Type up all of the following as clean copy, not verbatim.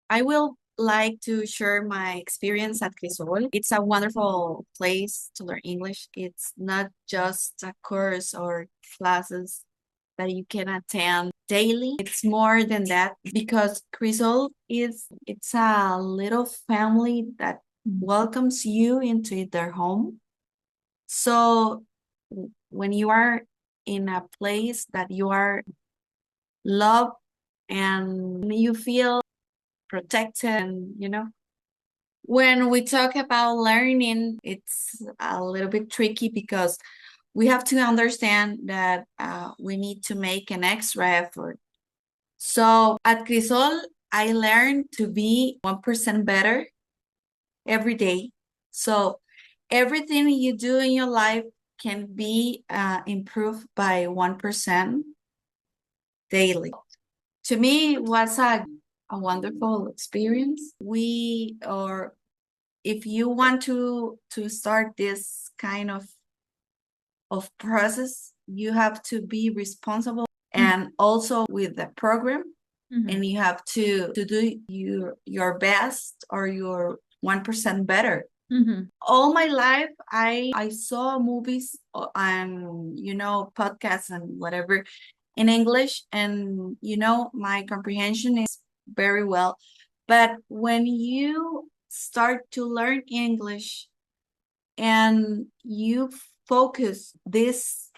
I will like to share my experience at Crisol. It's a wonderful place to learn English. It's not just a course or classes that you can attend daily. It's more than that because Crisol it's a little family that welcomes you into their home. So when you are in a place that you are loved and you feel protected and when we talk about learning, it's a little bit tricky because we have to understand that we need to make an extra effort. So at Crisol, I learned to be 1% better every day. So everything you do in your life can be improved by 1% daily. To me, it was a wonderful experience. We are if you want to start this kind of process, you have to be responsible and also with the program, and you have to do your best or your 1% better. All my life, I saw movies and podcasts and whatever in English, and my comprehension is very well. But when you start to learn English and you focus these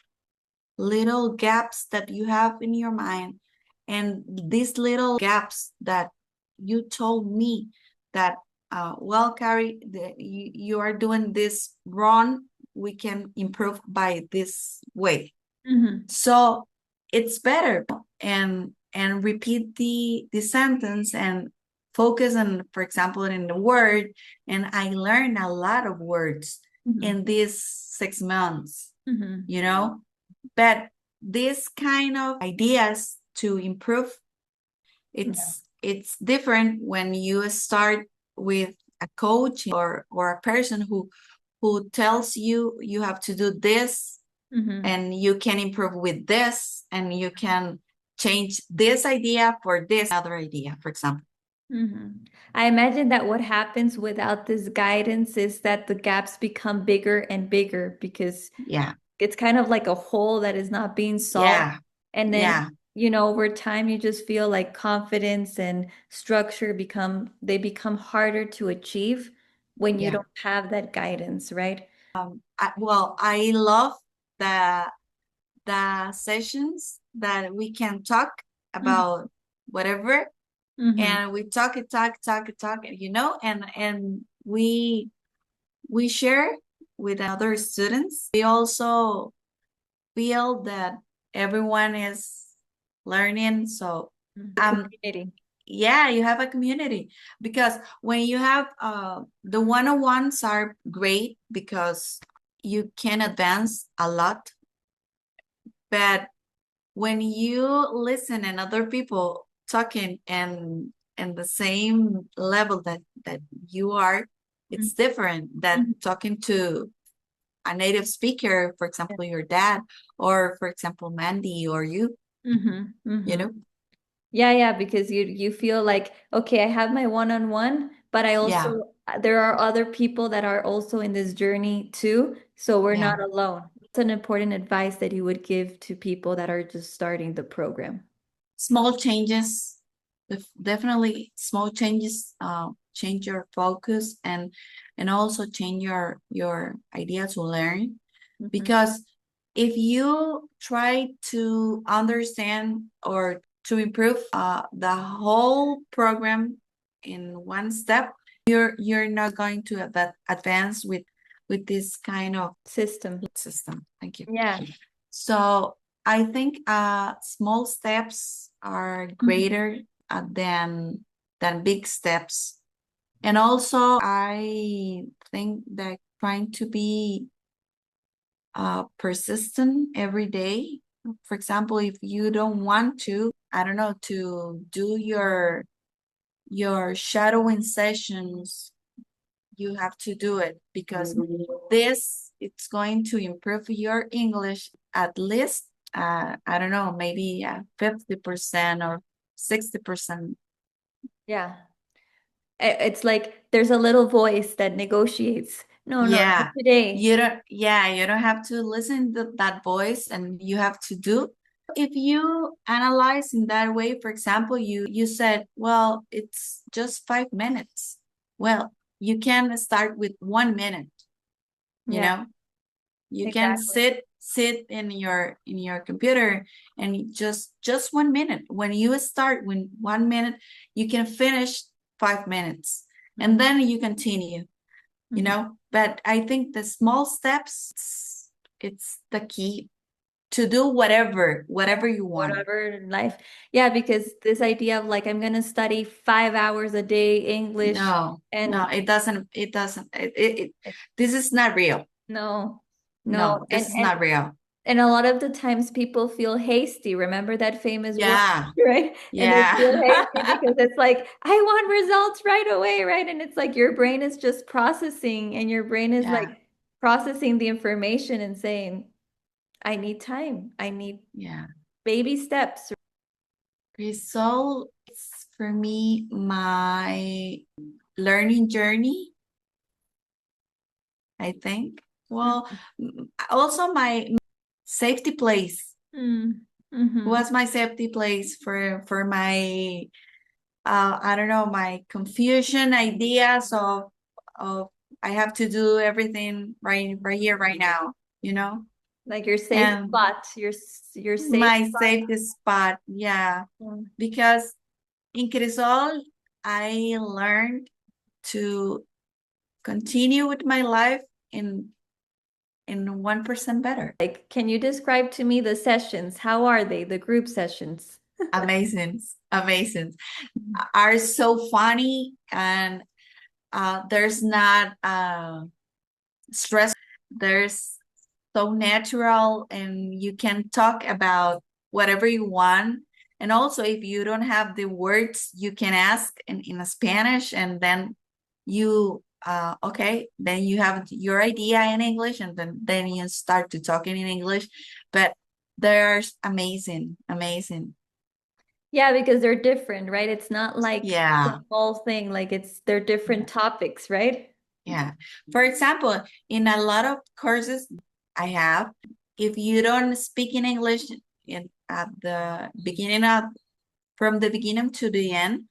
little gaps that you have in your mind and these little gaps that you told me that well, Kari, you are doing this wrong, we can improve by this way. So it's better and repeat the sentence and focus on, for example, in the word. And I learned a lot of words in these 6 months, but this kind of ideas to improve, it's different when you start with a coach or a person who tells you you have to do this and you can improve with this and you can change this idea for this other idea, for example. I imagine that what happens without this guidance is that the gaps become bigger and bigger because Yeah, it's kind of like a hole that is not being solved. yeah, And then, yeah, over time, you just feel like confidence and structure become harder to achieve when you yeah. don't have that guidance, right? Well, I love the sessions that we can talk Mhm. about whatever, Mhm. and we talk and talk, talk and talk, and we share with other students. We also feel that everyone is learning. So The community. yeah, you have a community because when you have the one-on-ones are great because you can advance a lot, but when you listen and other people talking and the same level that you are, it's different than Mhm. talking to a native speaker, for example, your dad, or for example, Mandy or you, Mhm. you Mhm. know? Yeah, yeah, because you feel like, okay, I have my one-on-one, but I Yeah, also there are other people that are also in this journey too, so we're yeah. not alone. It's an important advice that you would give to people that are just starting the program. Small changes, definitely small changes change your focus and also change your idea to learn. Mhm. Because if you try to understand or to improve the whole program in one step, you're not going to advance with this kind of System. system. Thank you. Yeah. So I think small steps are Mhm. greater than big steps. And also I think that trying to be persistent every day. For example, if you don't want to, I don't know, to do your shadowing sessions, you have to do it because this it's going to improve your English at least I don't know, maybe 50% or 60%. Yeah. It's like there's a little voice that negotiates. No, no, not Yeah. today. You don't have to listen to that voice and you have to do. If you analyze in that way, for example, you said, well, it's just 5 minutes. Well, you can start with 1 minute, you Yeah, know? You can exactly. sit in your computer and just 1 minute. When you start with 1 minute, you can finish 5 minutes and Mhm, then you continue, you mhm. know. But I think the small steps, it's the key to do whatever you want. Whatever in life. Yeah, because this idea of like I'm gonna study 5 hours a day English No, no, and it doesn't this is not real. no, no, No, this is not real. and a lot of the times people feel hasty. Remember that famous word, Yeah, right? And they feel hasty yeah. because it's like, I want results right away, right? And it's like your brain is just processing and your brain is like Yeah, processing the information and saying, I need time. I need yeah. baby steps. Result is for me my learning journey, I think. Well, also my safety place Mm-hmm. was my safety place for my I don't know, my confusion ideas of I have to do everything right here right now, you know? Like your safe And spot, your safe my spot. safety spot, yeah, Mm. because in Crisol I learned to continue with my life in 1% better. Like, can you describe to me the sessions? How are they, the group sessions? Amazing, amazing. Are so funny and there's not stress. There's so natural and you can talk about whatever you want. And also if you don't have the words, you can ask in Spanish and then you okay, then you have your idea in English and then you start to talking in English. But they're amazing, amazing. Yeah, because they're different, right? It's not like the Yeah. whole thing, like they're different topics, right? Yeah. For example, in a lot of courses I have, if you don't speak in English at the beginning of from the beginning to the end,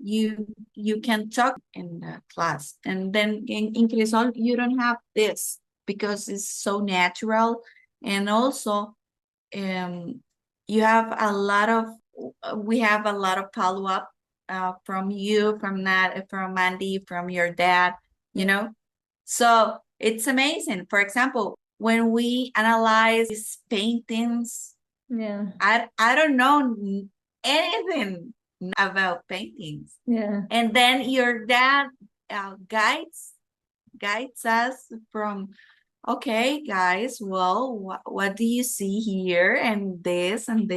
you can talk in the class. And then in Crisol, you don't have this because it's so natural. And also um, you have a lot of we have a lot of follow-up from you, from Nat, from Mandy, from your dad, you Yeah. know. So it's amazing. For example, when we analyze these paintings, Yeah. I don't know anything about paintings, Yeah. and then your dad guides us from, okay, guys, well, what do you see here? And this, and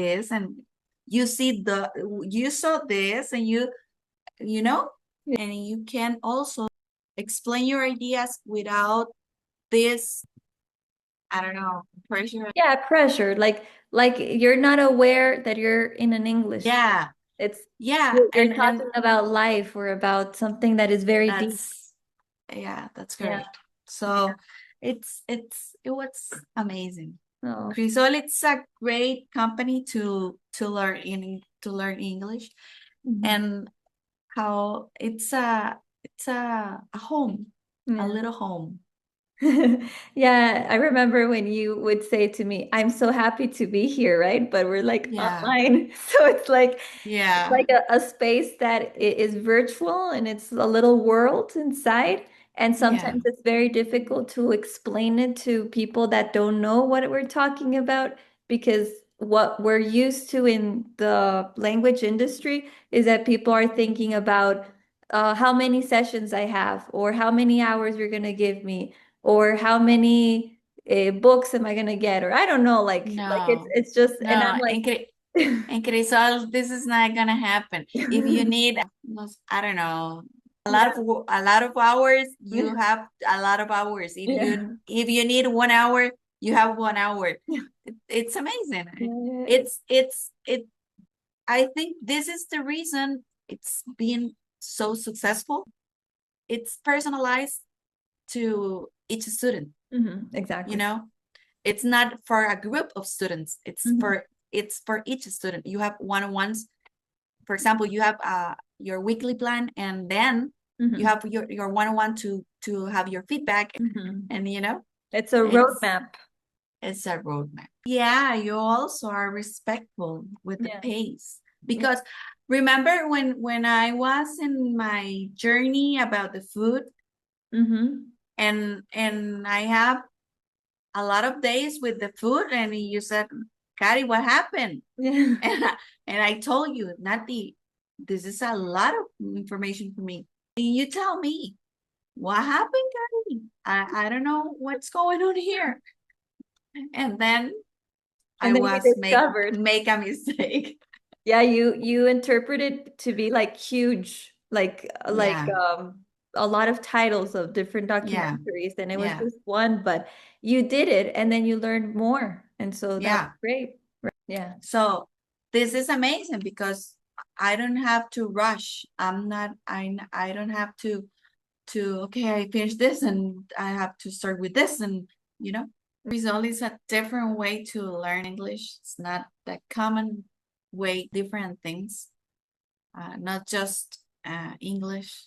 you saw this, and you know, Yeah. and you can also explain your ideas without this, I don't know, pressure. Yeah, pressure. Like you're not aware that you're in an English class. Yeah, It's yeah, you're and talking about life or about something that is very deep. that's yeah, that's Yeah. correct. So it was amazing. Oh. Crisol, it's a great company to learn English, Mhm. and how it's a home, a Yeah. little home. Yeah, I remember when you would say to me, I'm so happy to be here, right? But we're like Yeah, online. So it's yeah, like a space that is virtual and it's a little world inside. And yeah. sometimes it's very difficult to explain it to people that don't know what we're talking about because what we're used to in the language industry is that people are thinking about how many sessions I have or how many hours you're going to give me or how many books am I gonna get? Or I don't know, like No, it's just, and I'm no. like, In Crisol, this is not gonna happen. If you need, I don't know, a lot of hours, you yeah, have a lot of hours. yeah, If you need 1 hour, you have 1 hour. yeah, It's amazing. yeah, I think this is the reason it's been so successful it's personalized to each student, you Exactly. know? It's not for a group of students. Hmm. It's for each student. You have one-on-ones. For example, you have your weekly plan, and then you Hmm. have your one-on-one to have your feedback, Hmm. and It's a it's roadmap. it's a roadmap. Yeah, you also are respectful with the Yeah. pace, Yeah. because remember when I was in my journey about the food, Hmm. and I have a lot of days with the food, and you said, Kari, what happened? Yeah. And I told you, Nati, this is a lot of information for me. You tell me, what happened, Kari? I don't know what's going on here. And then I And then you was discovered. make a mistake. Yeah, you interpret it to be like huge, like Yeah, a lot of titles of different yeah, documentaries, and it was yeah, just one, but you did it, and then you learned more, and so that was yeah. great. Yeah. So this is amazing because I don't have to rush. I don't have to okay, I finished this and I have to start with this, and result is a different way to learn English. It's not the common way, different things, not just English.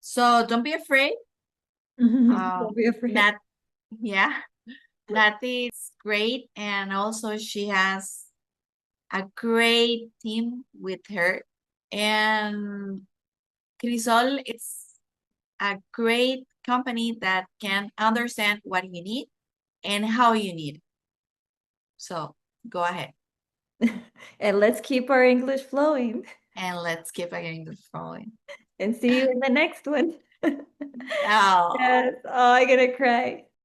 So don't be afraid. Don't be afraid. Nat, yeah, Nati is great, and also she has a great team with her, and Crisol is a great company that can understand what you need and how you need it. So go ahead And let's keep our English flowing, and let's keep getting the following. and see you in the next one. Oh, Yes. Oh, I'm gonna cry.